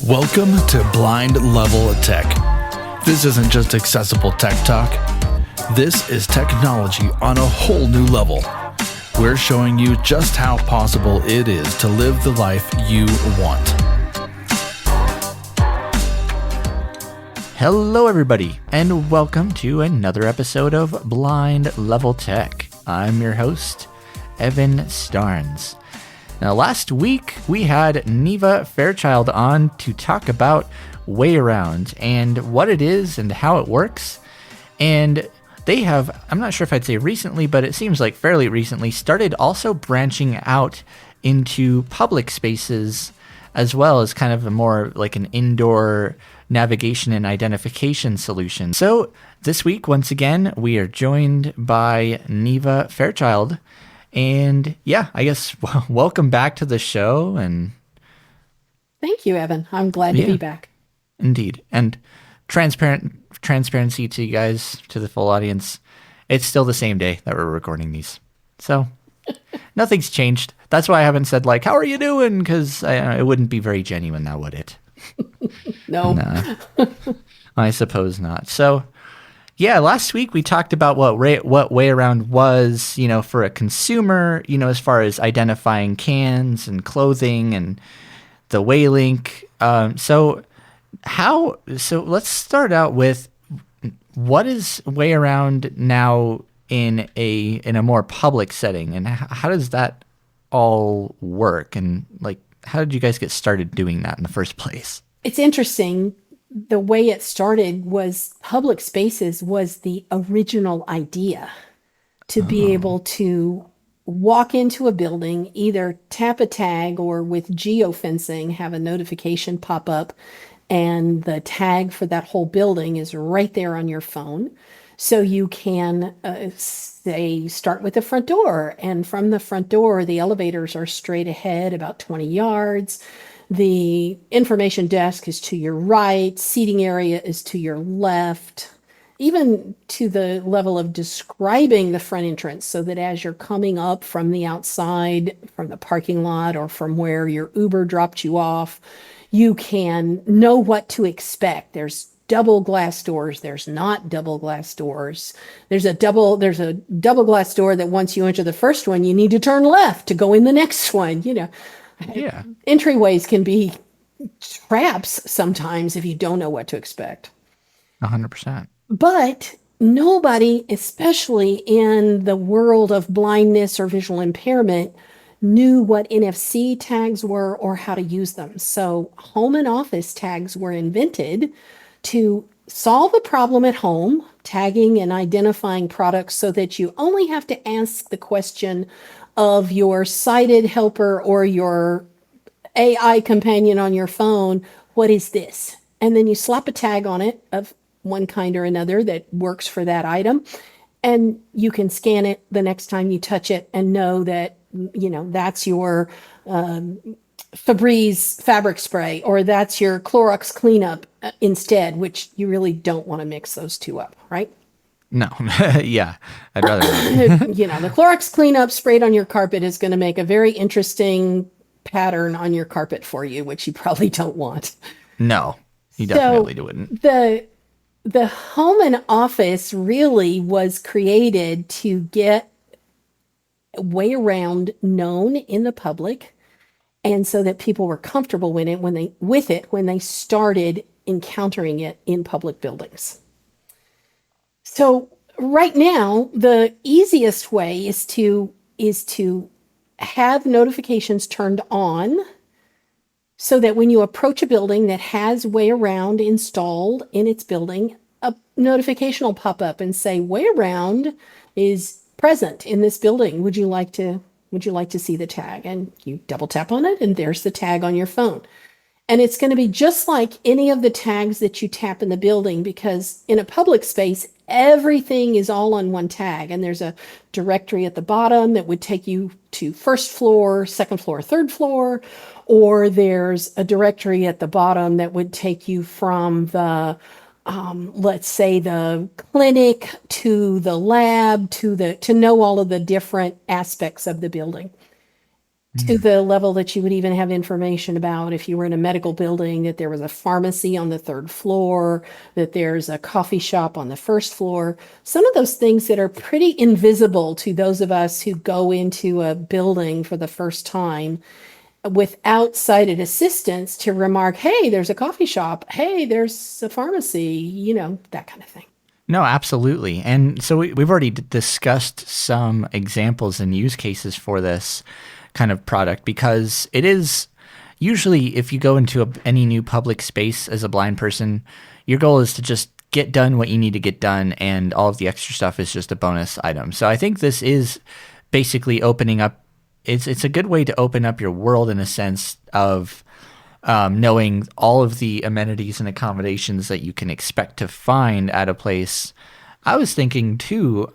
Welcome to Blind Level Tech. This isn't just accessible tech talk. This is technology on a whole new level. We're showing you just how possible it is to live the life you want. Hello, everybody, and welcome to another episode of Blind Level Tech. I'm your host, Evan Starnes. Now, last week, we had Neva Fairchild on to talk about WayAround and what it is and how it works. And they have, I'm not sure if I'd say recently, but it seems like fairly recently, started also branching out into public spaces as well as kind of a more like an indoor navigation and identification solution. So this week, once again, we are joined by Neva Fairchild. And yeah, I guess welcome back to the show. And thank you, Evan. I'm glad to be back. Indeed. And transparency to you guys, to the full audience. It's still the same day that we're recording these. So nothing's changed. That's why I haven't said like, how are you doing? Because it wouldn't be very genuine now, would it? No. Nah, I suppose not. So yeah, last week we talked about what WayAround was, for a consumer, as far as identifying cans and clothing and the Waylink. So let's start out with what is WayAround now in a more public setting, and how does that all work, and like how did you guys get started doing that in the first place? It's interesting. The way it started was public spaces was the original idea to be able to walk into a building, either tap a tag or with geofencing, have a notification pop up, and the tag for that whole building is right there on your phone. So you can say, start with the front door, and from the front door, the elevators are straight ahead about 20 yards. The information desk is to your right, seating area is to your left, even to the level of describing the front entrance so that as you're coming up from the outside, from the parking lot or from where your Uber dropped you off, you can know what to expect. There's double glass doors. There's not double glass doors. There's a double glass door that once you enter the first one, you need to turn left to go in the next one, Yeah. Entryways can be traps sometimes if you don't know what to expect. 100%. But nobody, especially in the world of blindness or visual impairment, knew what NFC tags were or how to use them. So home and office tags were invented to solve a problem at home, tagging and identifying products so that you only have to ask the question of your sighted helper or your AI companion on your phone, what is this? And then you slap a tag on it of one kind or another that works for that item. And you can scan it the next time you touch it and know that, that's your Febreze fabric spray, or that's your Clorox cleanup instead, which you really don't want to mix those two up, right? No. Yeah, I'd rather not. The Clorox cleanup sprayed on your carpet is going to make a very interesting pattern on your carpet for you, which you probably don't want. No, you definitely wouldn't. The home and office really was created to get WayAround known in the public, and so that people were comfortable with it when they started encountering it in public buildings. So right now, the easiest way is to have notifications turned on so that when you approach a building that has WayAround installed in its building, a notification will pop up and say, WayAround is present in this building. Would you like to see the tag? And you double tap on it, and there's the tag on your phone. And it's going to be just like any of the tags that you tap in the building, because in a public space, everything is all on one tag. And there's a directory at the bottom that would take you to first floor, second floor, third floor. Or there's a directory at the bottom that would take you from the let's say the clinic to the lab to know all of the different aspects of the building, to Mm. the level that you would even have information about if you were in a medical building, that there was a pharmacy on the third floor, that there's a coffee shop on the first floor. Some of those things that are pretty invisible to those of us who go into a building for the first time without sighted assistance to remark, hey, there's a coffee shop. Hey, there's a pharmacy, that kind of thing. No, absolutely. And so we've already discussed some examples and use cases for this kind of product, because it is usually, if you go into any new public space as a blind person, your goal is to just get done what you need to get done, and all of the extra stuff is just a bonus item. So I think this is basically opening up. It's a good way to open up your world in a sense of knowing all of the amenities and accommodations that you can expect to find at a place. I was thinking too.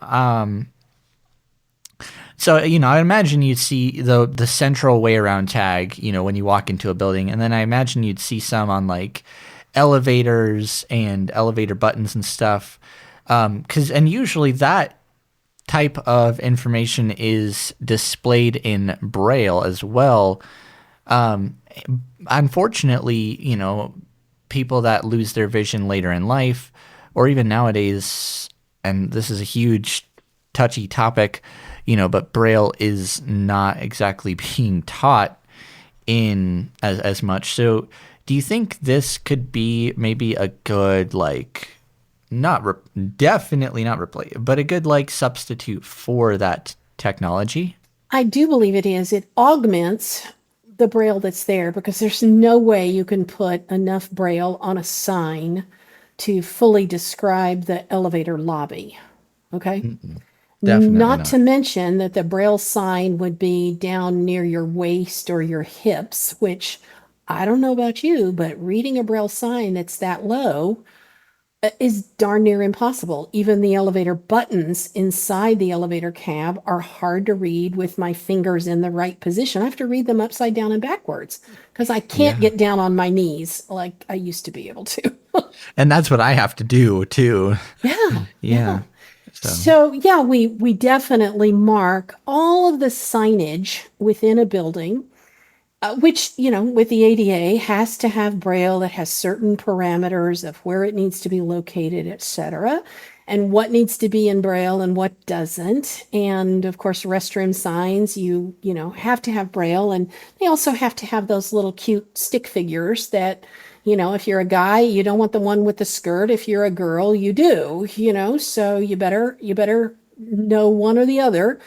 So, I imagine you'd see the central WayAround tag, when you walk into a building, and then I imagine you'd see some on like elevators and elevator buttons and stuff. And usually that type of information is displayed in Braille as well. Unfortunately, people that lose their vision later in life, or even nowadays, and this is a huge touchy topic, but Braille is not exactly being taught in as much. So do you think this could be maybe a good, like, definitely not replace, but a good like substitute for that technology? I do believe it is. It augments the Braille that's there, because there's no way you can put enough Braille on a sign to fully describe the elevator lobby. Okay. Definitely Not to not. mention that the Braille sign would be down near your waist or your hips, which I don't know about you, but reading a Braille sign that's that low is darn near impossible. Even the elevator buttons inside the elevator cab are hard to read with my fingers in the right position. I have to read them upside down and backwards because I can't Yeah. get down on my knees like I used to be able to. And that's what I have to do too. Yeah, Yeah. yeah. So, So yeah, we definitely mark all of the signage within a building, which, with the ADA has to have Braille that has certain parameters of where it needs to be located, et cetera, and what needs to be in Braille and what doesn't. And of course, restroom signs, have to have Braille, and they also have to have those little cute stick figures that, if you're a guy, you don't want the one with the skirt. If you're a girl, you do, so you better know one or the other.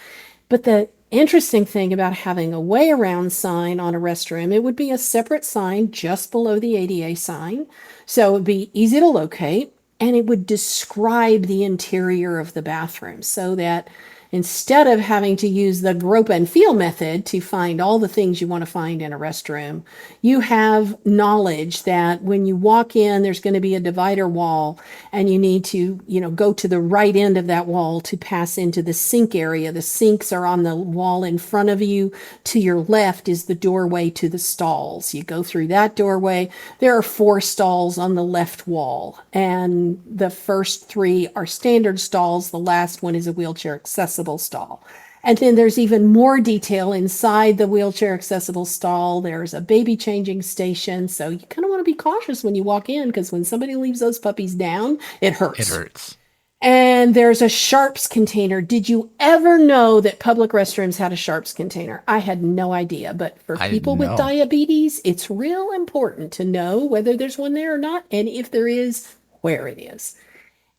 But the interesting thing about having a way around sign on a restroom, it would be a separate sign just below the ADA sign. So it would be easy to locate, and it would describe the interior of the bathroom so that instead of having to use the grope and feel method to find all the things you want to find in a restroom, you have knowledge that when you walk in, there's going to be a divider wall, and you need to, go to the right end of that wall to pass into the sink area. The sinks are on the wall in front of you. To your left is the doorway to the stalls. You go through that doorway. There are 4 stalls on the left wall, and the first 3 are standard stalls. The last one is a wheelchair accessible stall. And then there's even more detail inside the wheelchair accessible stall. There's a baby changing station. So you kind of want to be cautious when you walk in, because when somebody leaves those puppies down, it it hurts. hurts. And there's a sharps container. Did you ever know that public restrooms had a sharps container? I had no idea. But for I people didn't with know. diabetes, it's real important to know whether there's one there or not, and if there is, where it is.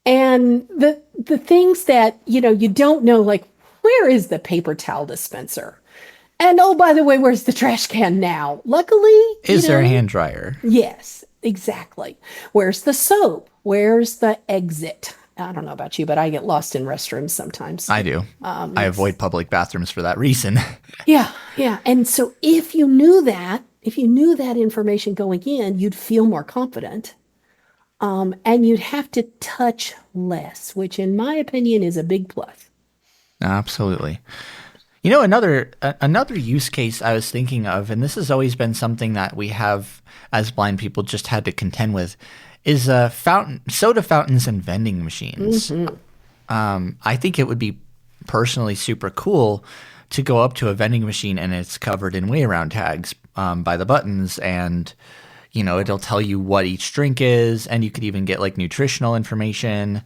And the things that, you don't know, like, where is the paper towel dispenser? And oh, by the way, where's the trash can now? Luckily, Is there a hand dryer? yes, exactly. Where's the soap? Where's the exit? I don't know about you, but I get lost in restrooms sometimes. I do. I avoid public bathrooms for that reason. Yeah, yeah. And so if you knew that information going in, you'd feel more confident. And you'd have to touch less, which in my opinion is a big plus. Absolutely. Another use case I was thinking of, and this has always been something that we have as blind people just had to contend with, is soda fountains and vending machines. I think it would be personally super cool to go up to a vending machine and it's covered in WayAround tags by the buttons, and it'll tell you what each drink is, and you could even get like nutritional information.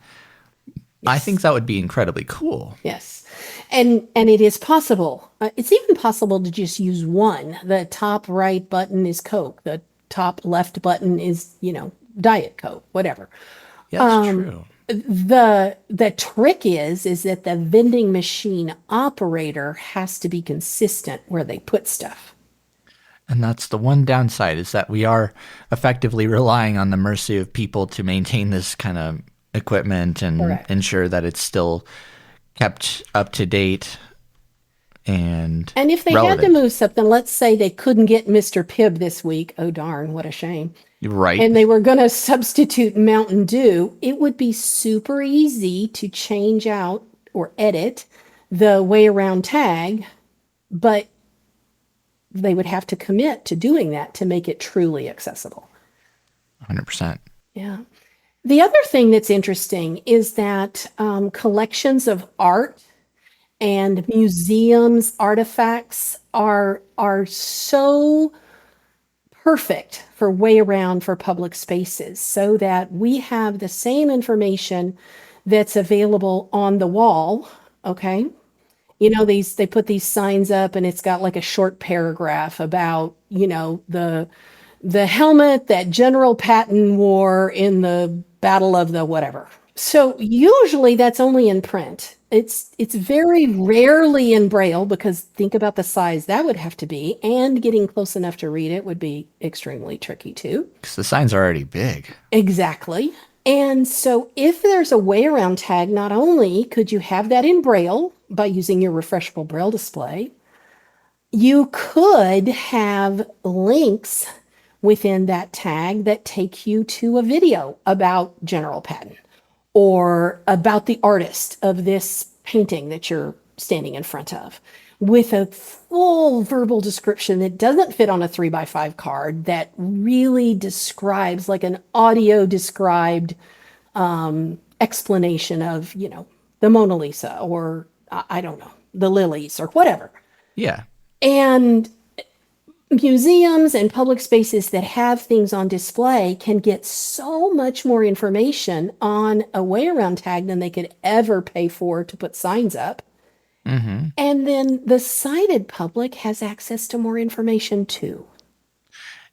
I think that would be incredibly cool. Yes. And it is possible. It's even possible to just use one. The top right button is Coke. The top left button is, Diet Coke, whatever. Yeah, that's true. The trick is that the vending machine operator has to be consistent where they put stuff. And that's the one downside, is that we are effectively relying on the mercy of people to maintain this kind of equipment and Correct. ensure that it's still kept up to date and if they relevant. had to move something, let's say they couldn't get Mr. Pibb this week. Oh, darn, what a shame. Right. And they were going to substitute Mountain Dew. It would be super easy to change out or edit the WayAround tag, but they would have to commit to doing that to make it truly accessible. 100%. Yeah. The other thing that's interesting is that collections of art and museums artifacts are so perfect for WayAround for public spaces, so that we have the same information that's available on the wall. Okay. They put these signs up and it's got like a short paragraph about, the helmet that General Patton wore in the Battle of the whatever. So usually that's only in print. It's very rarely in Braille, because think about the size that would have to be, and getting close enough to read it would be extremely tricky too. Because the signs are already big. Exactly. And so if there's a WayAround tag, not only could you have that in Braille by using your refreshable Braille display, you could have links within that tag that take you to a video about General Patton or about the artist of this painting that you're standing in front of, with a full verbal description that doesn't fit on a 3x5 card, that really describes, like an audio described explanation of, the Mona Lisa, or I don't know, the lilies or whatever. Yeah. And museums and public spaces that have things on display can get so much more information on a WayAround tag than they could ever pay for to put signs up. Mm-hmm. And then the sighted public has access to more information too.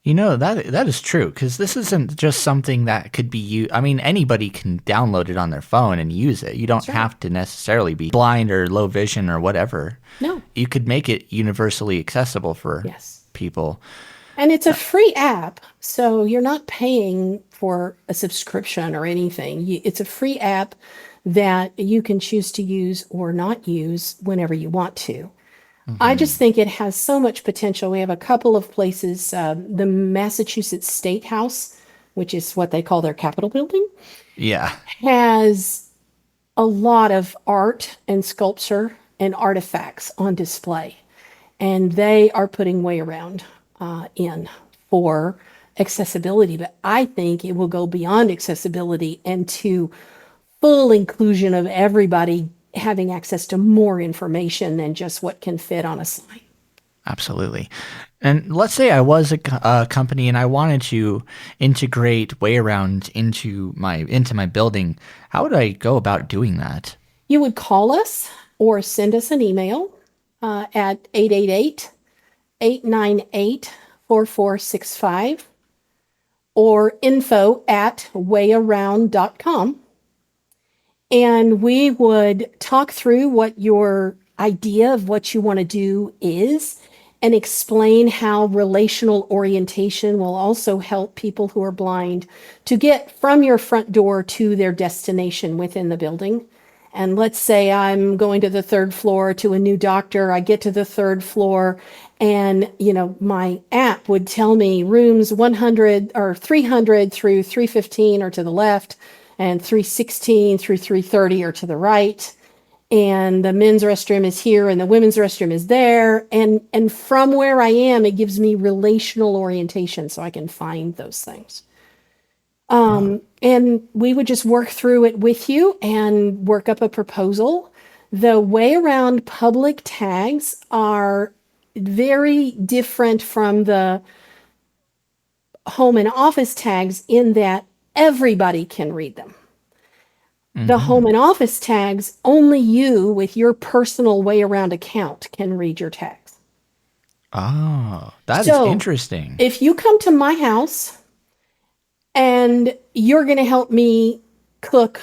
That is true, because this isn't just something that could be used. I mean, anybody can download it on their phone and use it. You don't have to necessarily be blind or low vision or whatever. No. You could make it universally accessible for people. And it's a free app, so you're not paying for a subscription or anything. It's a free app that you can choose to use or not use whenever you want to. I just think it has so much potential. We have a couple of places, the Massachusetts State House, which is what they call their Capitol building, has a lot of art and sculpture and artifacts on display. And they are putting WayAround in for accessibility. But I think it will go beyond accessibility and to full inclusion of everybody having access to more information than just what can fit on a sign. Absolutely. And let's say I was a company and I wanted to integrate WayAround into my building. How would I go about doing that? You would call us or send us an email at 888-898-4465 or info@wayaround.com. And we would talk through what your idea of what you want to do is, and explain how relational orientation will also help people who are blind to get from your front door to their destination within the building. And let's say I'm going to the third floor to a new doctor. I get to the third floor and, my app would tell me rooms 100 or 300 through 315 are to the left, and 316 through 330 are to the right. and the men's restroom is here and the women's restroom is there. And from where I am, it gives me relational orientation so I can find those things. And we would just work through it with you and work up a proposal. The WayAround public tags are very different from the home and office tags in that everybody can read them. The home and office tags, only you with your personal WayAround account can read your tags. Oh, that is So, interesting. If you come to my house and you're going to help me cook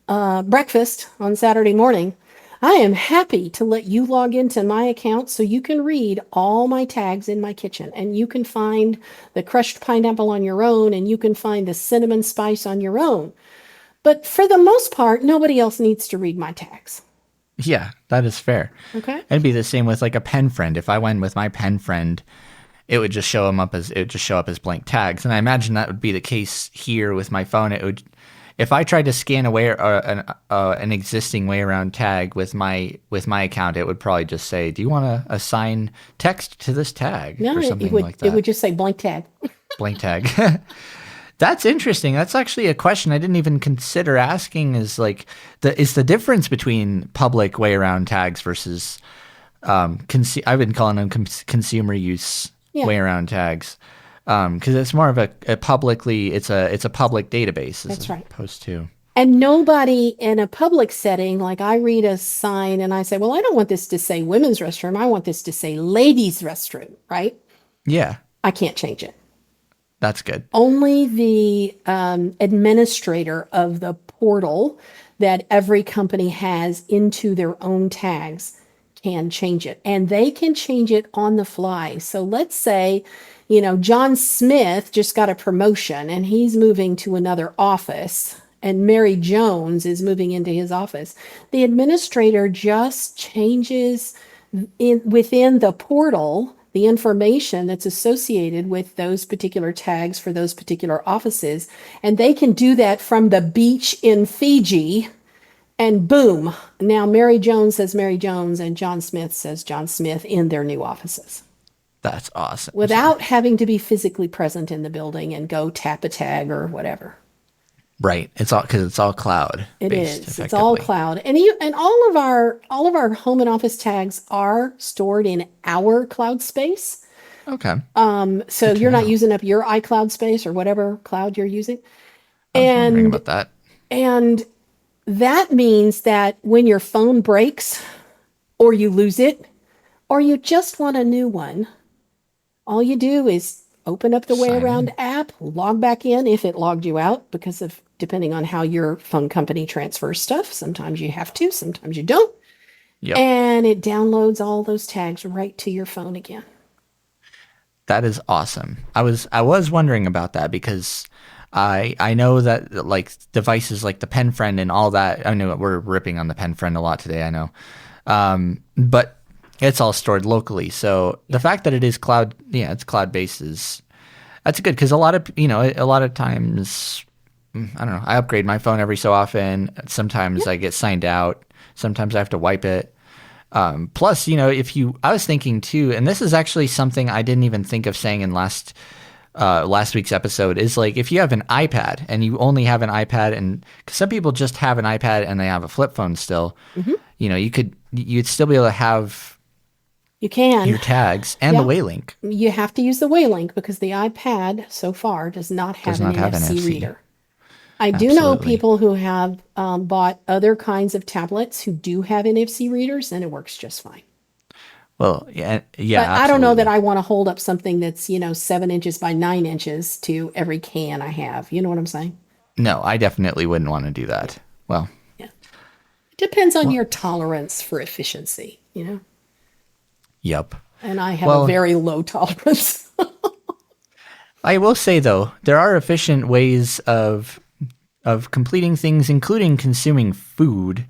breakfast on Saturday morning, I am happy to let you log into my account so you can read all my tags in my kitchen, and you can find the crushed pineapple on your own, and you can find the cinnamon spice on your own. But for the most part, nobody else needs to read my tags. Yeah, that is fair. Okay. It'd be the same with like a pen friend. If I went with my pen friend, it would just show up as blank tags. And I imagine that would be the case here with my phone. It would, if I tried to scan away an existing WayAround tag with my account, it would probably just say, "Do you want to assign text to this tag?" No, or something like that. It would just say blank tag. Blank tag. That's interesting. That's actually a question I didn't even consider asking. Is like the difference between public WayAround tags versus I've been calling them consumer use WayAround tags because it's more of a publicly it's a public database. That's right. Opposed to. And nobody in a public setting, like I read a sign and I say, well, I don't want this to say women's restroom. I want this to say ladies' restroom, right? Yeah, I can't change it. that's good. Only the administrator of the portal that every company has into their own tags can change it. And they can change it on the fly. So let's say, John Smith just got a promotion and he's moving to another office, and Mary Jones is moving into his office. The administrator just changes within the portal the information that's associated with those particular tags for those particular offices. And they can do that from the beach in Fiji, and boom, now Mary Jones says Mary Jones and John Smith says John Smith in their new offices. That's awesome. Without having to be physically present in the building and go tap a tag or whatever. Right. It's all because it's all cloud. It is. It's all cloud, and all of our home and office tags are stored in our cloud space. Okay. So you're not using up your iCloud space or whatever cloud you're using. I was wondering about that. And that means that when your phone breaks, or you lose it, or you just want a new one, all you do is open up the WayAround app, log back in if it logged you out, because of depending on how your phone company transfers stuff. Sometimes you have to, sometimes you don't. Yep. And it downloads all those tags right to your phone again. That is awesome. I was wondering about that because I know that like devices like the Pen Friend and all that. I know we're ripping on the Pen Friend a lot today. I know, but it's all stored locally. So the fact that it is cloud, it's cloud based that's good because a lot of times, I don't know. I upgrade my phone every so often. Sometimes I get signed out. Sometimes I have to wipe it. Plus, I was thinking too, and this is actually something I didn't even think of saying in last week's episode, is like if you have an iPad and you only have an iPad, and cause some people just have an iPad and they have a flip phone still, you'd still be able to have your tags and the WayLink. You have to use the WayLink because the iPad so far does not have an NFC reader. I do know people who have bought other kinds of tablets who do have NFC readers, and it works just fine. Well, yeah. But I don't know that I want to hold up something that's 7 inches by 9 inches to every can I have. You know what I'm saying? No, I definitely wouldn't want to do that. Well, yeah, it depends on your tolerance for efficiency. Yep. And I have a very low tolerance. I will say though, there are efficient ways of completing things, including consuming food.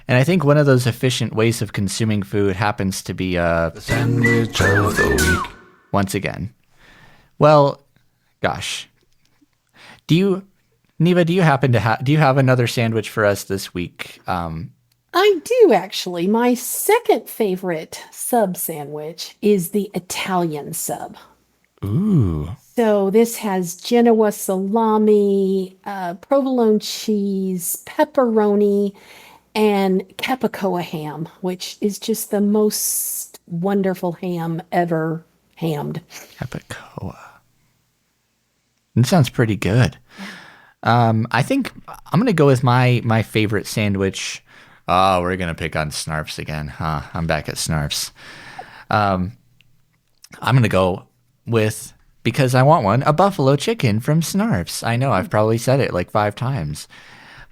And I think one of those efficient ways of consuming food happens to be the sandwich of the week. Once again. Well, gosh. Neva, do you happen to do you have another sandwich for us this week? I do actually. My second favorite sub sandwich is the Italian sub. Ooh. So this has Genoa salami, provolone cheese, pepperoni, and capicola ham, which is just the most wonderful ham ever hammed. Capicola. It sounds pretty good. I think I'm going to go with my favorite sandwich. Oh, we're going to pick on Snarfs again, huh? I'm back at Snarfs. I'm going to go with, because I want one, a buffalo chicken from Snarfs. I know I've probably said it like 5 times,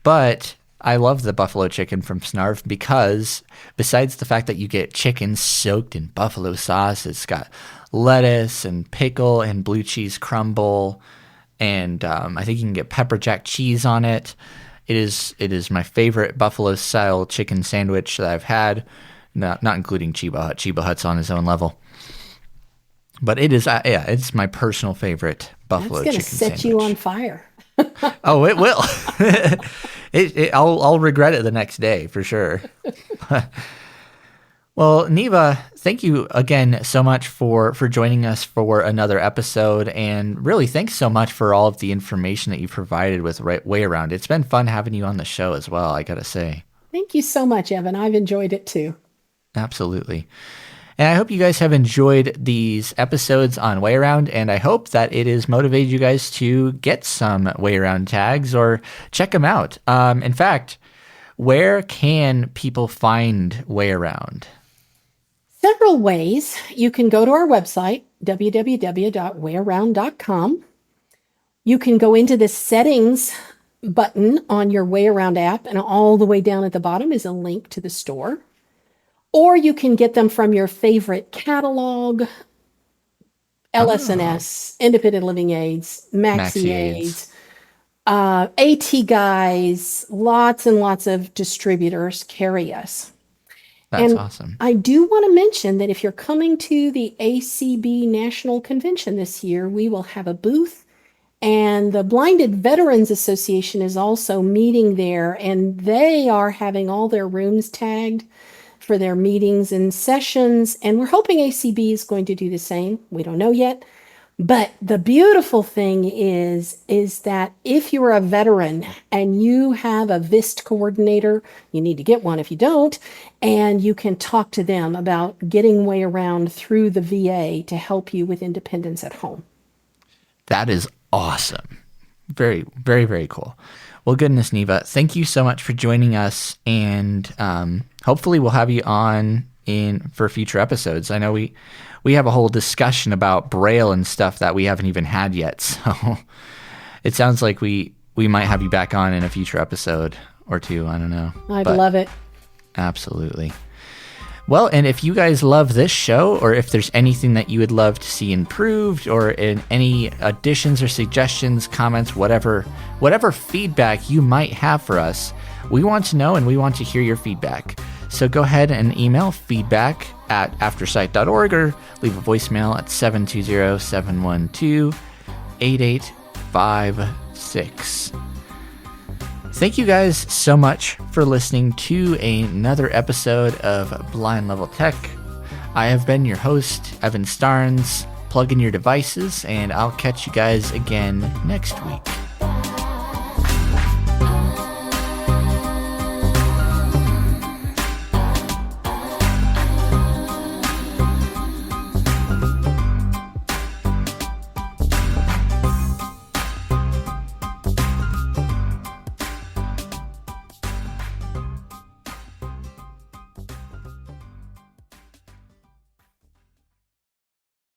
but I love the buffalo chicken from Snarf because besides the fact that you get chicken soaked in buffalo sauce, it's got lettuce and pickle and blue cheese crumble, and I think you can get pepper jack cheese on it. It is my favorite buffalo style chicken sandwich that I've had, not including Chiba Hut. Chiba Hut's on his own level, but it is it's my personal favorite buffalo chicken sandwich. That's going to set you on fire. Oh, it will. I'll regret it the next day for sure. Well, Neva, thank you again so much for joining us for another episode, and really thanks so much for all of the information that you provided with WayAround. It's been fun having you on the show as well, I gotta say. Thank you so much, Evan. I've enjoyed it too. Absolutely. And I hope you guys have enjoyed these episodes on WayAround, and I hope that it has motivated you guys to get some WayAround tags or check them out. In fact, where can people find WayAround? Several ways. You can go to our website, www.wayaround.com. You can go into the settings button on your WayAround app, and all the way down at the bottom is a link to the store. Or you can get them from your favorite catalog, LS&S, Independent Living Aids, Maxi Aids, AT Guys, lots and lots of distributors carry us. That's awesome. I do want to mention that if you're coming to the ACB National Convention this year, we will have a booth, and the Blinded Veterans Association is also meeting there, and they are having all their rooms tagged for their meetings and sessions, and we're hoping ACB is going to do the same. We don't know yet. But the beautiful thing is that if you're a veteran and you have a VIST coordinator, you need to get one if you don't, and you can talk to them about getting WayAround through the VA to help you with independence at home. That is awesome. Very, very, very cool. Well, goodness, Neva, thank you so much for joining us, and hopefully we'll have you on for future episodes. I know we have a whole discussion about Braille and stuff that we haven't even had yet, so it sounds like we might have you back on in a future episode or two. I don't know. I'd love it. Absolutely. Well, and if you guys love this show, or if there's anything that you would love to see improved, or in any additions or suggestions, comments, whatever feedback you might have for us, we want to know and we want to hear your feedback. So go ahead and email feedback@aftersight.org or leave a voicemail at 720-712-8856. Thank you guys so much for listening to another episode of Blind Level Tech. I have been your host, Evan Starnes. Plug in your devices, and I'll catch you guys again next week.